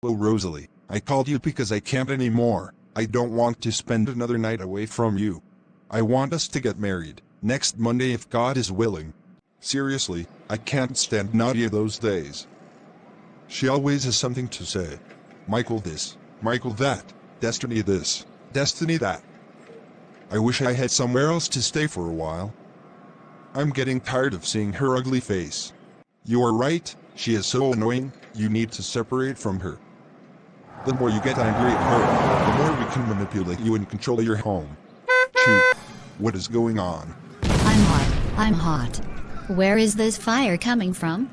Well, Rosalie, I called you because I can't anymore. I don't want to spend another night away from you. I want us to get married next Monday if God is willing. Seriously, I can't stand Nadia those days. She always has something to say. Michael this, Michael that, Destiny this, Destiny that. I wish I had somewhere else to stay for a while. I'm getting tired of seeing her ugly face. You are right, she is so annoying, you need to separate from her. The more you get angry at her, the more we can manipulate you and control your home. Shoot. What is going on? I'm hot. Where is this fire coming from?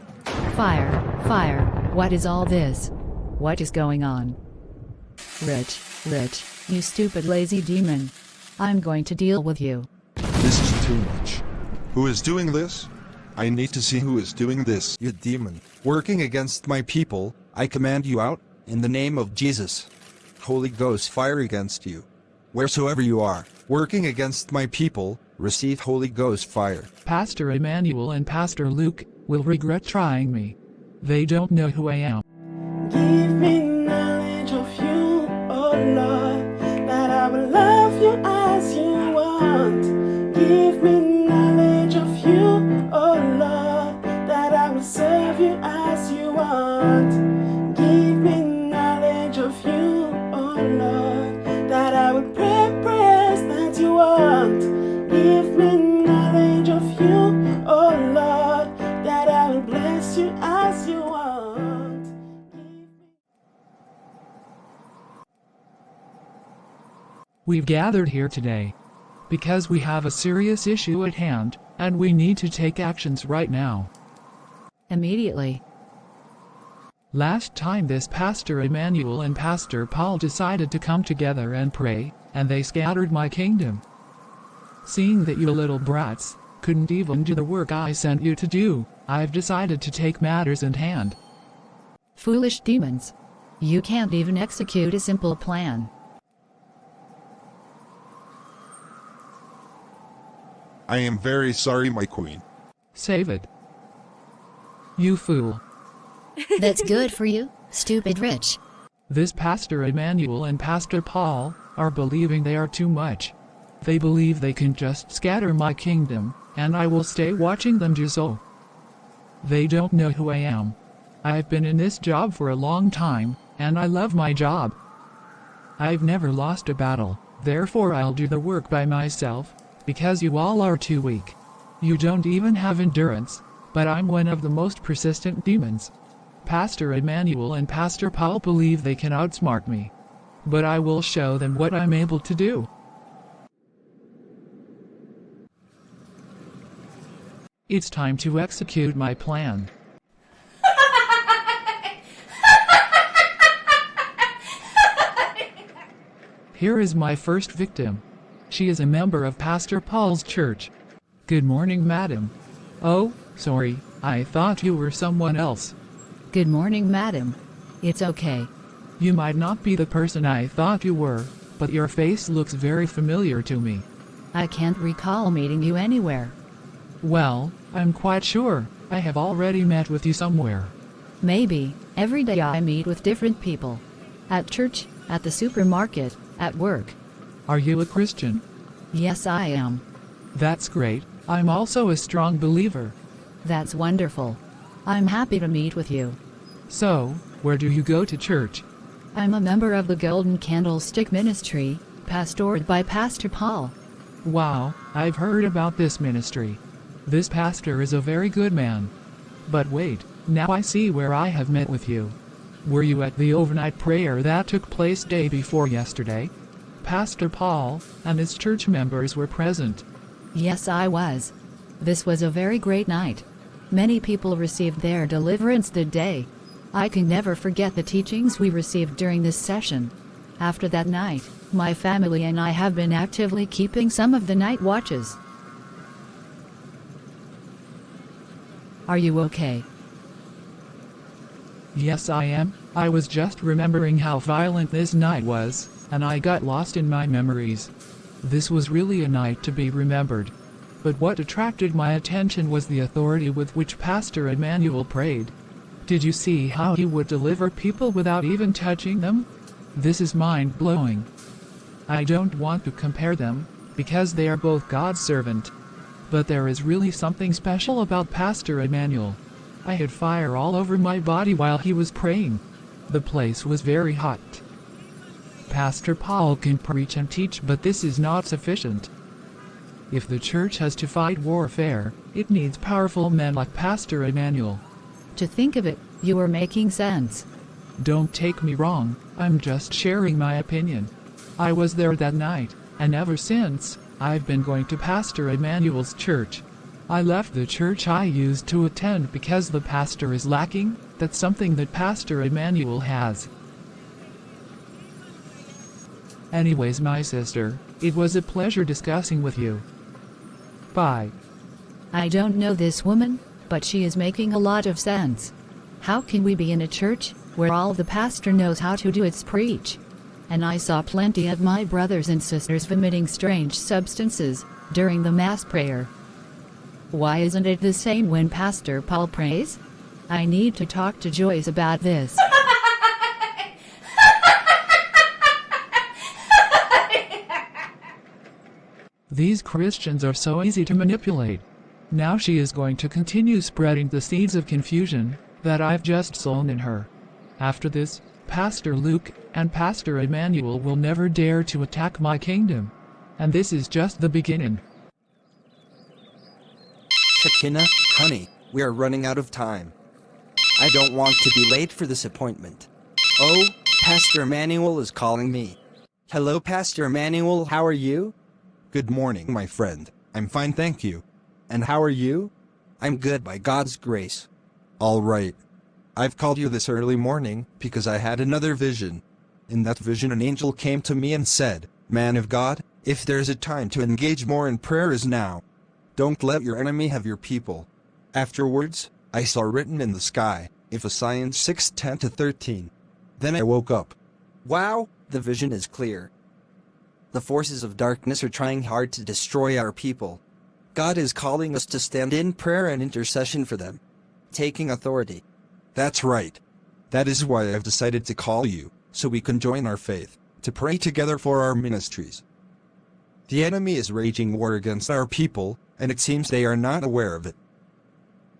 Fire, what is all this? What is going on? Rich, you stupid lazy demon. I'm going to deal with you. This is too much. Who is doing this? I need to see who is doing this. You demon, working against my people, I command you out, in the name of Jesus. Holy Ghost fire against you. Wheresoever you are, working against my people, receive Holy Ghost fire. Pastor Emmanuel and Pastor Luke will regret trying me. They don't know who I am. Give me knowledge of you, oh Lord, that I will love you as you want. Give me knowledge of you, oh Lord, that I will serve you as you want. Give me knowledge of you, oh Lord, that I will pray prayers that you want. Give me knowledge of you, oh Lord, that I will bless you as you want. We've gathered here today because we have a serious issue at hand, and we need to take actions right now. Immediately. Last time this Pastor Emmanuel and Pastor Paul decided to come together and pray, and they scattered my kingdom. Seeing that you little brats couldn't even do the work I sent you to do, I've decided to take matters in hand. Foolish demons. You can't even execute a simple plan. I am very sorry, my queen. Save it. You fool. That's good for you, stupid rich. This Pastor Emmanuel and Pastor Paul are believing they are too much. They believe they can just scatter my kingdom, and I will stay watching them do so. They don't know who I am. I've been in this job for a long time, and I love my job. I've never lost a battle, therefore I'll do the work by myself, because you all are too weak. You don't even have endurance, but I'm one of the most persistent demons. Pastor Emmanuel and Pastor Paul believe they can outsmart me. But I will show them what I'm able to do. It's time to execute my plan. Here is my first victim. She is a member of Pastor Paul's church. Good morning, madam. Oh, sorry, I thought you were someone else. Good morning, madam. It's okay. You might not be the person I thought you were, but your face looks very familiar to me. I can't recall meeting you anywhere. Well, I'm quite sure I have already met with you somewhere. Maybe. Every day I meet with different people. At church, at the supermarket, at work. Are you a Christian? Yes, I am. That's great. I'm also a strong believer. That's wonderful. I'm happy to meet with you. So, where do you go to church? I'm a member of the Golden Candlestick Ministry, pastored by Pastor Paul. Wow, I've heard about this ministry. This pastor is a very good man. But wait, now I see where I have met with you. Were you at the overnight prayer that took place day before yesterday? Pastor Paul and his church members were present. Yes, I was. This was a very great night. Many people received their deliverance that day. I can never forget the teachings we received during this session. After that night, my family and I have been actively keeping some of the night watches. Are you okay? Yes, I am. I was just remembering how violent this night was, and I got lost in my memories. This was really a night to be remembered. But what attracted my attention was the authority with which Pastor Emmanuel prayed. Did you see how he would deliver people without even touching them? This is mind-blowing. I don't want to compare them, because they are both God's servant. But there is really something special about Pastor Emmanuel. I had fire all over my body while he was praying. The place was very hot. Pastor Paul can preach and teach, but this is not sufficient. If the church has to fight warfare, it needs powerful men like Pastor Emmanuel. To think of it, you are making sense. Don't take me wrong, I'm just sharing my opinion. I was there that night, and ever since, I've been going to Pastor Emmanuel's church. I left the church I used to attend because the pastor is lacking. That's something that Pastor Emmanuel has. Anyways, my sister, it was a pleasure discussing with you. Bye. I don't know this woman, but she is making a lot of sense. How can we be in a church where all the pastor knows how to do is preach? And I saw plenty of my brothers and sisters vomiting strange substances during the mass prayer. Why isn't it the same when Pastor Paul prays? I need to talk to Joyce about this. These Christians are so easy to manipulate. Now she is going to continue spreading the seeds of confusion that I've just sown in her. After this, Pastor Luke and Pastor Emmanuel will never dare to attack my kingdom. And this is just the beginning. Shekinah, honey, we are running out of time. I don't want to be late for this appointment. Oh, Pastor Emmanuel is calling me. Hello, Pastor Emmanuel, how are you? Good morning, my friend. I'm fine, thank you. And how are you? I'm good by God's grace. All right. I've called you this early morning because I had another vision. In that vision, an angel came to me and said, "Man of God, if there's a time to engage more in prayer is now. Don't let your enemy have your people." Afterwards, I saw written in the sky, Ephesians 6:10-13. Then I woke up. Wow, the vision is clear. The forces of darkness are trying hard to destroy our people. God is calling us to stand in prayer and intercession for them, taking authority. That's right. That is why I've decided to call you, so we can join our faith, to pray together for our ministries. The enemy is waging war against our people, and it seems they are not aware of it.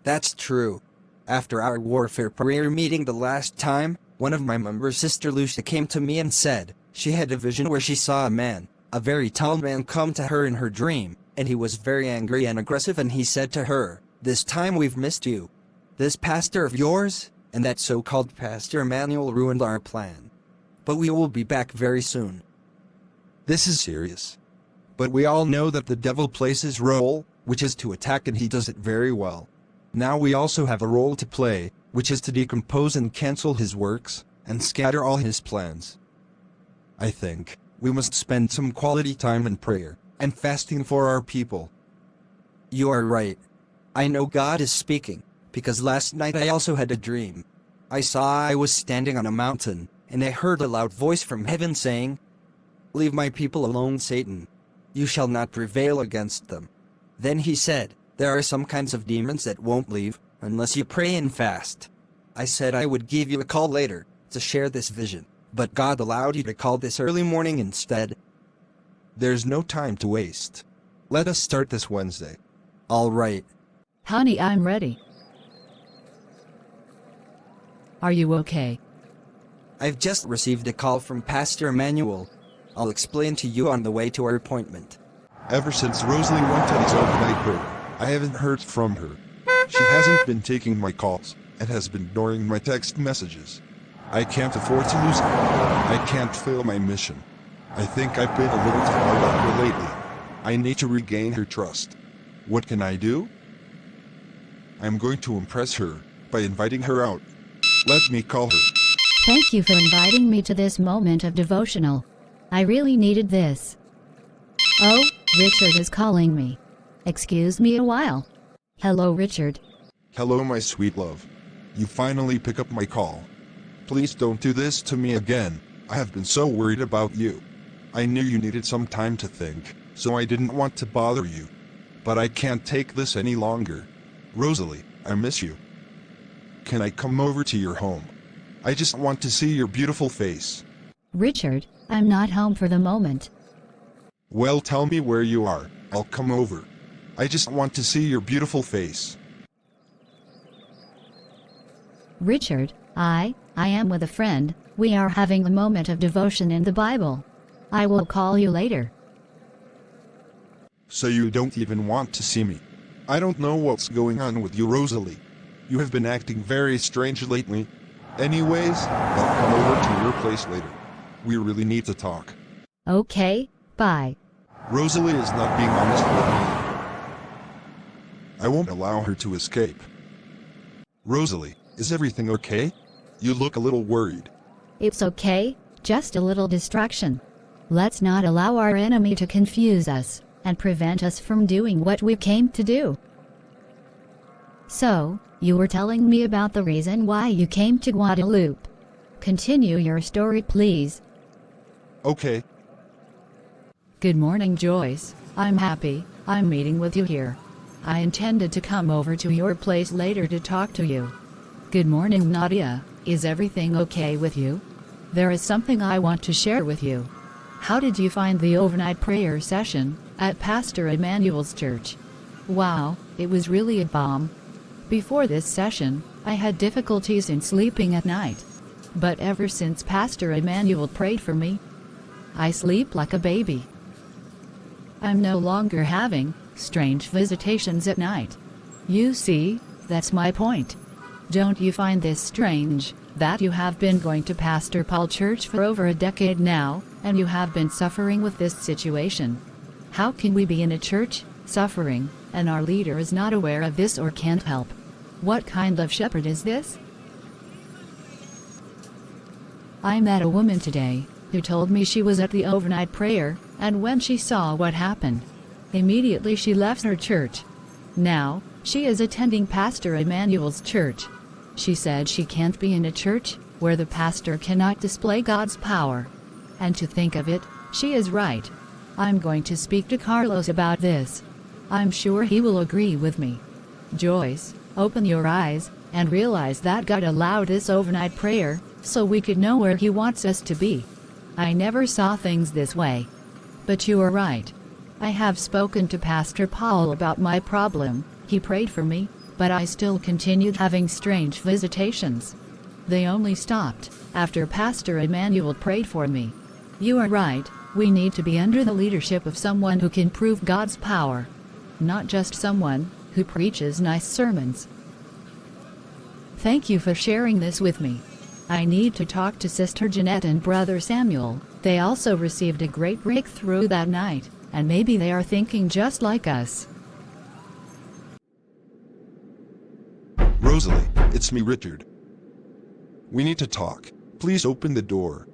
That's true. After our warfare prayer meeting the last time, one of my members, Sister Lucia, came to me and said she had a vision where she saw a man, a very tall man, come to her in her dream, and he was very angry and aggressive, and he said to her, "This time we've missed you. This pastor of yours and that so-called Pastor Emmanuel ruined our plan. But we will be back very soon." This is serious. But we all know that the devil plays his role, which is to attack, and he does it very well. Now we also have a role to play, which is to decompose and cancel his works, and scatter all his plans. I think we must spend some quality time in prayer and fasting for our people. You are right. I know God is speaking, because last night I also had a dream. I saw I was standing on a mountain, and I heard a loud voice from heaven saying, "Leave my people alone, Satan. You shall not prevail against them." Then he said, "There are some kinds of demons that won't leave unless you pray and fast." I said I would give you a call later to share this vision, but God allowed you to call this early morning instead. There's no time to waste. Let us start this Wednesday. All right. Honey, I'm ready. Are you okay? I've just received a call from Pastor Emmanuel. I'll explain to you on the way to our appointment. Ever since Rosalie went on his overnight prayer, I haven't heard from her. She hasn't been taking my calls and has been ignoring my text messages. I can't afford to lose her. I can't fail my mission. I think I've been a little too hard on her lately. I need to regain her trust. What can I do? I'm going to impress her by inviting her out. Let me call her. Thank you for inviting me to this moment of devotional. I really needed this. Oh, Richard is calling me. Excuse me a while. Hello, Richard. Hello, my sweet love. You finally pick up my call. Please don't do this to me again. I have been so worried about you. I knew you needed some time to think, so I didn't want to bother you. But I can't take this any longer. Rosalie, I miss you. Can I come over to your home? I just want to see your beautiful face. Richard, I'm not home for the moment. Well, tell me where you are. I'll come over. I just want to see your beautiful face. Richard, I am with a friend. We are having a moment of devotion in the Bible. I will call you later. So you don't even want to see me? I don't know what's going on with you, Rosalie. You have been acting very strange lately. Anyways, I'll come over to your place later. We really need to talk. Okay, bye. Rosalie is not being honest with me. I won't allow her to escape. Rosalie, is everything okay? You look a little worried. It's okay, just a little distraction. Let's not allow our enemy to confuse us and prevent us from doing what we came to do. So, you were telling me about the reason why you came to Guadeloupe. Continue your story, please. Okay. Good morning, Joyce. I'm happy I'm meeting with you here. I intended to come over to your place later to talk to you. Good morning, Nadia. Is everything okay with you? There is something I want to share with you. How did you find the overnight prayer session at Pastor Emmanuel's church? Wow, it was really a bomb. Before this session, I had difficulties in sleeping at night. But ever since Pastor Emmanuel prayed for me, I sleep like a baby. I'm no longer having strange visitations at night. You see, that's my point. Don't you find this strange, that you have been going to Pastor Paul Church for over a decade now, and you have been suffering with this situation? How can we be in a church, suffering, and our leader is not aware of this or can't help? What kind of shepherd is this? I met a woman today who told me she was at the overnight prayer, and when she saw what happened, immediately she left her church. Now, she is attending Pastor Emmanuel's church. She said she can't be in a church where the pastor cannot display God's power. And to think of it, she is right. I'm going to speak to Carlos about this. I'm sure he will agree with me. Joyce, open your eyes and realize that God allowed this overnight prayer so we could know where He wants us to be. I never saw things this way. But you are right. I have spoken to Pastor Paul about my problem. He prayed for me, but I still continued having strange visitations. They only stopped after Pastor Emmanuel prayed for me. You are right, we need to be under the leadership of someone who can prove God's power, not just someone who preaches nice sermons. Thank you for sharing this with me. I need to talk to Sister Jeanette and Brother Samuel. They also received a great breakthrough that night, and maybe they are thinking just like us. Rosalie, it's me, Richard. We need to talk. Please open the door.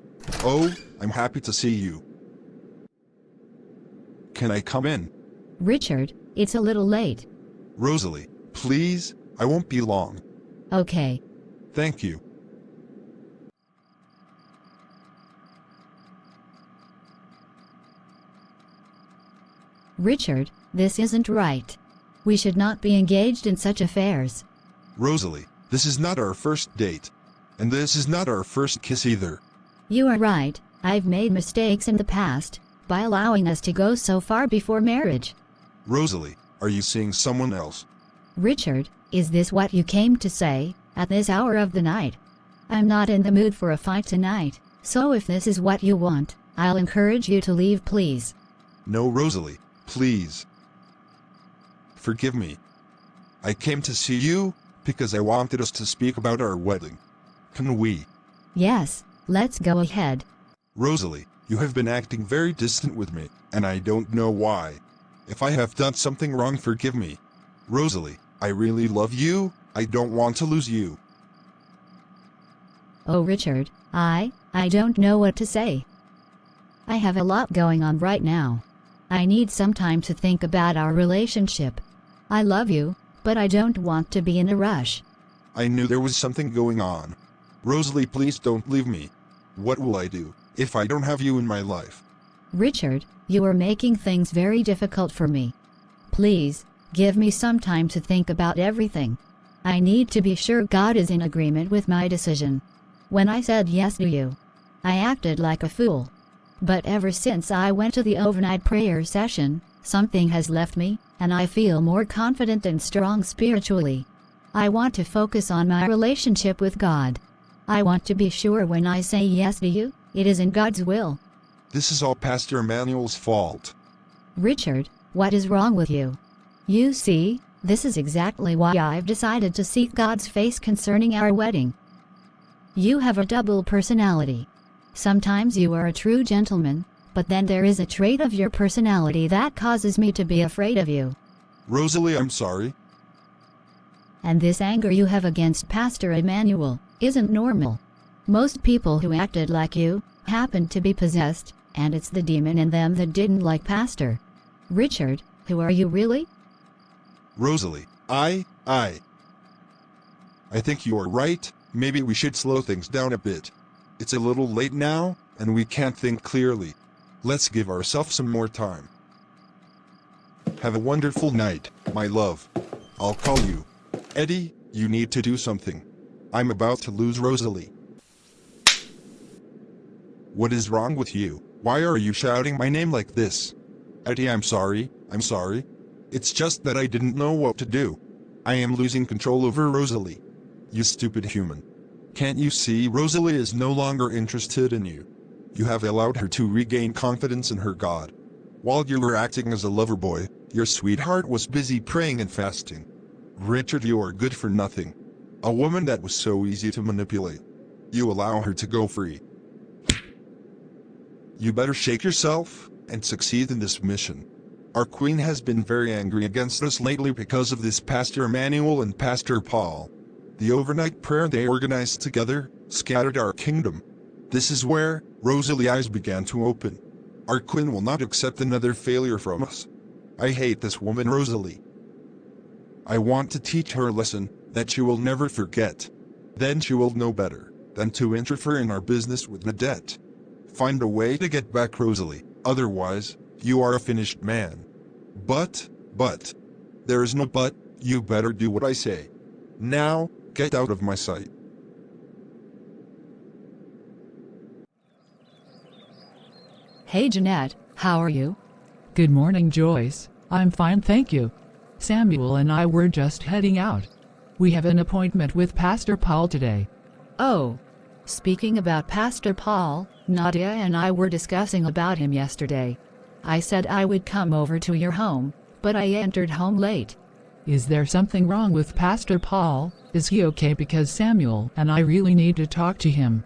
Oh, I'm happy to see you. Can I come in? Richard, it's a little late. Rosalie, please, I won't be long. Okay. Thank you. Richard, this isn't right. We should not be engaged in such affairs. Rosalie, this is not our first date. And this is not our first kiss either. You are right, I've made mistakes in the past by allowing us to go so far before marriage. Rosalie, are you seeing someone else? Richard, is this what you came to say at this hour of the night? I'm not in the mood for a fight tonight, so if this is what you want, I'll encourage you to leave, please. No, Rosalie, please. Forgive me. I came to see you because I wanted us to speak about our wedding. Can we? Yes, let's go ahead. Rosalie, you have been acting very distant with me, and I don't know why. If I have done something wrong, forgive me. Rosalie, I really love you. I don't want to lose you. Oh, Richard, I don't know what to say. I have a lot going on right now. I need some time to think about our relationship. I love you, but I don't want to be in a rush. I knew there was something going on. Rosalie, please don't leave me. What will I do if I don't have you in my life? Richard, you are making things very difficult for me. Please, give me some time to think about everything. I need to be sure God is in agreement with my decision. When I said yes to you, I acted like a fool. But ever since I went to the overnight prayer session, something has left me, and I feel more confident and strong spiritually. I want to focus on my relationship with God. I want to be sure when I say yes to you, it is in God's will. This is all Pastor Emmanuel's fault. Richard, what is wrong with you? You see, this is exactly why I've decided to seek God's face concerning our wedding. You have a double personality. Sometimes you are a true gentleman, but then there is a trait of your personality that causes me to be afraid of you. Rosalie, I'm sorry. And this anger you have against Pastor Emmanuel isn't normal. Most people who acted like you happen to be possessed, and it's the demon in them that didn't like Pastor. Richard, who are you really? Rosalie, I think you are right. Maybe we should slow things down a bit. It's a little late now, and we can't think clearly. Let's give ourselves some more time. Have a wonderful night, my love. I'll call you. Eddie, you need to do something. I'm about to lose Rosalie. What is wrong with you? Why are you shouting my name like this? Eddie, I'm sorry. It's just that I didn't know what to do. I am losing control over Rosalie. You stupid human. Can't you see Rosalie is no longer interested in you? You have allowed her to regain confidence in her God. While you were acting as a lover boy, your sweetheart was busy praying and fasting. Richard, you are good for nothing. A woman that was so easy to manipulate. You allow her to go free. You better shake yourself and succeed in this mission. Our queen has been very angry against us lately because of this Pastor Emmanuel and Pastor Paul. The overnight prayer they organized together scattered our kingdom. This is where Rosalie's eyes began to open. Our queen will not accept another failure from us. I hate this woman Rosalie. I want to teach her a lesson that she will never forget. Then she will know better than to interfere in our business with Nadette. Find a way to get back Rosalie, otherwise, you are a finished man. But, there is no but, you better do what I say. Now, get out of my sight. Hey Jeanette, how are you? Good morning, Joyce. I'm fine, thank you. Samuel and I were just heading out. We have an appointment with Pastor Paul today. Oh, speaking about Pastor Paul, Nadia and I were discussing about him yesterday. I said I would come over to your home, but I entered home late. Is there something wrong with Pastor Paul? Is he okay? Because Samuel and I really need to talk to him.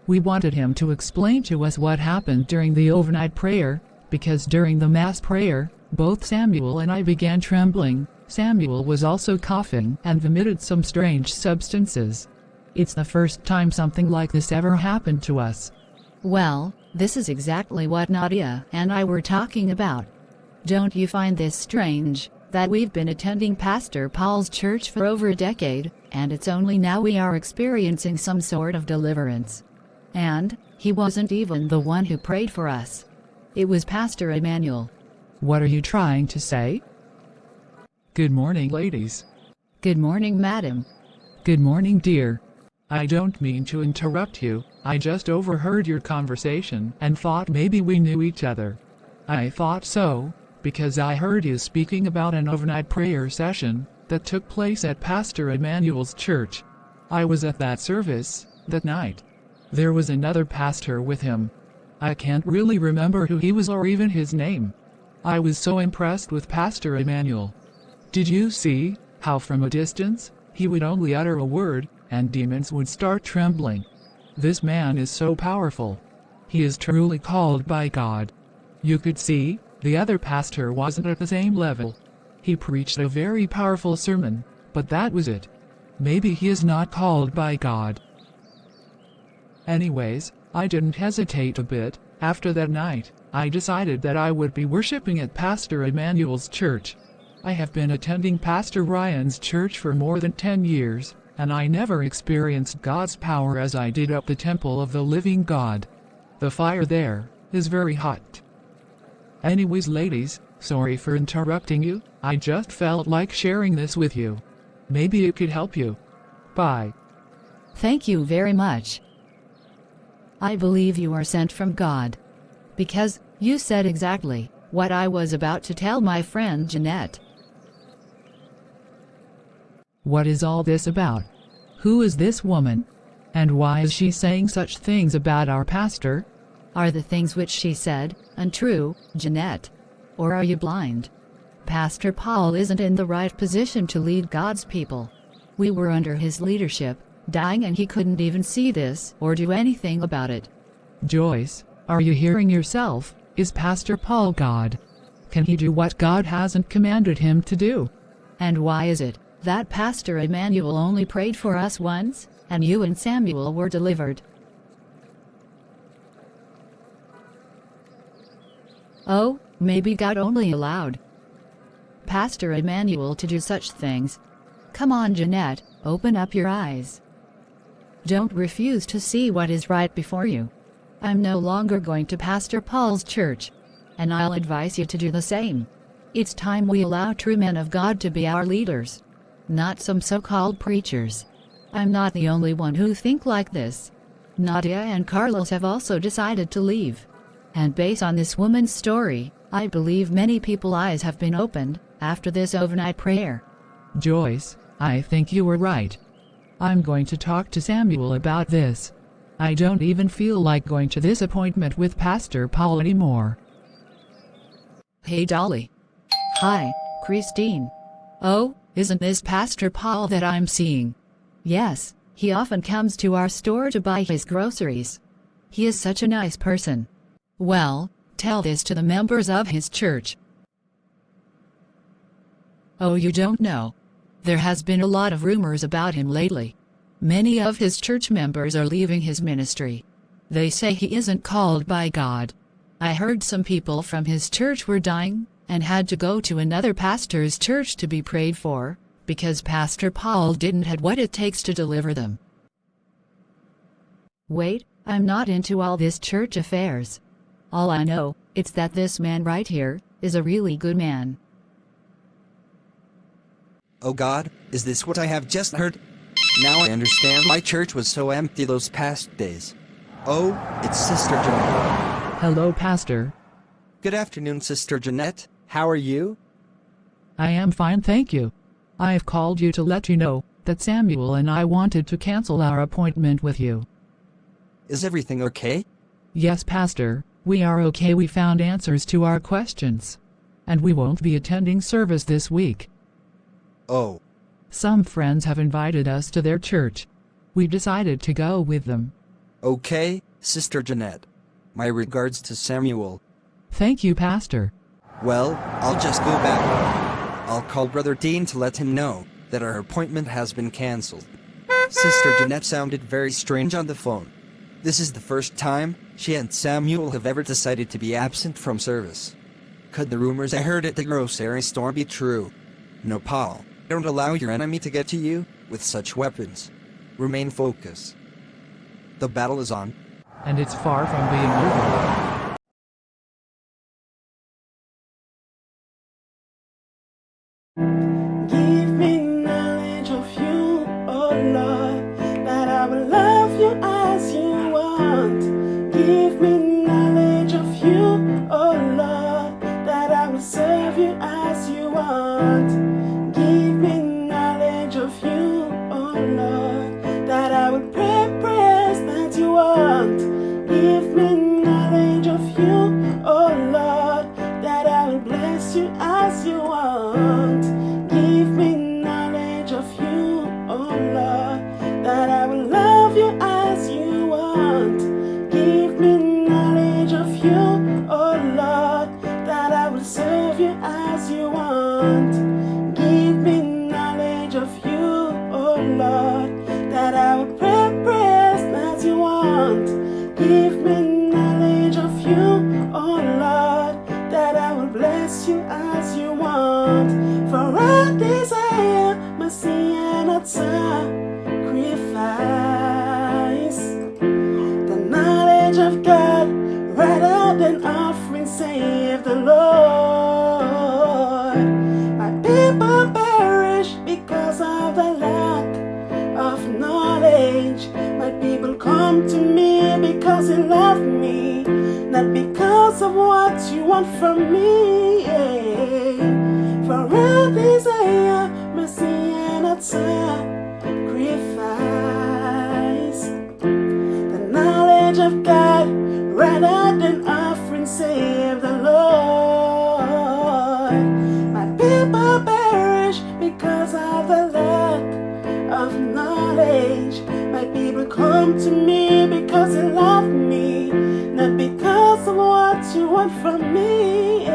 We wanted him to explain to us what happened during the overnight prayer, because during the mass prayer, both Samuel and I began trembling. Samuel was also coughing and vomited some strange substances. It's the first time something like this ever happened to us. Well, this is exactly what Nadia and I were talking about. Don't you find this strange, that we've been attending Pastor Paul's church for over a decade, and it's only now we are experiencing some sort of deliverance? And he wasn't even the one who prayed for us. It was Pastor Emmanuel. What are you trying to say? Good morning, ladies. Good morning, madam. Good morning, dear. I don't mean to interrupt you, I just overheard your conversation and thought maybe we knew each other. I thought so, because I heard you speaking about an overnight prayer session that took place at Pastor Emmanuel's church. I was at that service that night. There was another pastor with him. I can't really remember who he was or even his name. I was so impressed with Pastor Emmanuel. Did you see how from a distance he would only utter a word and demons would start trembling? This man is so powerful. He is truly called by God. You could see the other pastor wasn't at the same level. He preached a very powerful sermon, but that was it. Maybe he is not called by God. Anyways, I didn't hesitate a bit. After that night, I decided that I would be worshiping at Pastor Emmanuel's church. I have been attending Pastor Ryan's church for more than 10 years, and I never experienced God's power as I did at the temple of the living God. The fire there is very hot. Anyways, ladies, sorry for interrupting you. I just felt like sharing this with you. Maybe it could help you. Bye. Thank you very much. I believe you are sent from God. Because you said exactly what I was about to tell my friend Jeanette. What is all this about? Who is this woman? And why is she saying such things about our pastor? Are the things which she said untrue, Jeanette? Or are you blind? Pastor Paul isn't in the right position to lead God's people. We were under his leadership, dying, and he couldn't even see this or do anything about it. Joyce, are you hearing yourself? Is Pastor Paul God? Can he do what God hasn't commanded him to do? And why is it that Pastor Emmanuel only prayed for us once, and you and Samuel were delivered? Oh, maybe God only allowed Pastor Emmanuel to do such things. Come on, Jeanette, open up your eyes. Don't refuse to see what is right before you. I'm no longer going to Pastor Paul's church, and I'll advise you to do the same. It's time we allow true men of God to be our leaders, not some so-called preachers. I'm not the only one who think like this. Nadia and Carlos have also decided to leave. And based on this woman's story, I believe many people's eyes have been opened after this overnight prayer. Joyce, I think you were right. I'm going to talk to Samuel about this. I don't even feel like going to this appointment with Pastor Paul anymore. Hey Dolly. Hi, Christine. Oh, isn't this Pastor Paul that I'm seeing? Yes, he often comes to our store to buy his groceries. He is such a nice person. Well, tell this to the members of his church. Oh, you don't know. There has been a lot of rumors about him lately. Many of his church members are leaving his ministry. They say he isn't called by God. I heard some people from his church were dying and had to go to another pastor's church to be prayed for, because Pastor Paul didn't have what it takes to deliver them. Wait, I'm not into all this church affairs. All I know, it's that this man right here is a really good man. Oh God, is this what I have just heard? Now I understand why church was so empty those past days. Oh, it's Sister Jeanette. Hello, Pastor. Good afternoon, Sister Jeanette. How are you? I am fine, thank you. I've called you to let you know that Samuel and I wanted to cancel our appointment with you. Is everything okay? Yes, Pastor, we are okay. We found answers to our questions. And we won't be attending service this week. Oh. Some friends have invited us to their church. We decided to go with them. Okay, Sister Jeanette. My regards to Samuel. Thank you, Pastor. Well, I'll just go back. I'll call Brother Dean to let him know that our appointment has been canceled. Sister Jeanette sounded very strange on the phone. This is the first time she and Samuel have ever decided to be absent from service. Could the rumors I heard at the grocery store be true? No, Paul, don't allow your enemy to get to you with such weapons. Remain focused. The battle is on. And it's far from being over. Give me knowledge of you, oh Lord, that I will love you as you want. Give me knowledge of you, oh Lord, that I will serve you as you want. Give me knowledge of you, oh Lord, that I will pray prayers that you want. Give me knowledge of you, oh Lord, that I will bless you as you want. Give me knowledge of you, oh Lord, that I will love you as you want. Give me knowledge of you, oh Lord, that I will serve you as you want. Give me knowledge of you, oh Lord, that I will pray prayers that you want. Give me knowledge of you, oh Lord, that I will bless you as you want. For I desire mercy and not sacrifice. The knowledge of God rather than offering, save the Lord. My people perish because of the because you love me, not because of what you want from me. For I desire mercy and not sacrifice, the knowledge of God rather than offering, save the Lord. My people perish because of the lack of knowledge. My people come to me because they love me, not because of what you want from me.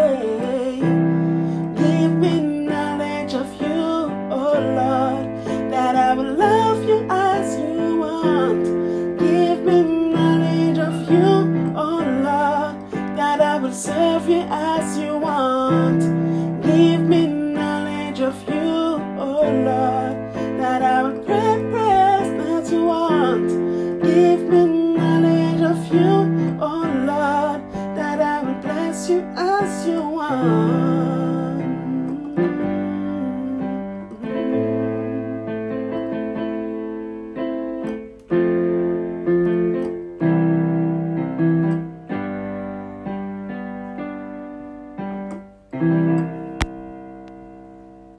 Give me knowledge of you, oh Lord, that I will love you as you want. Give me knowledge of you, oh Lord, that I will serve you as you want. Give me knowledge of you, oh Lord, that I will pray prayers that you want. Give me knowledge of you, oh Lord, that I will bless you as you want.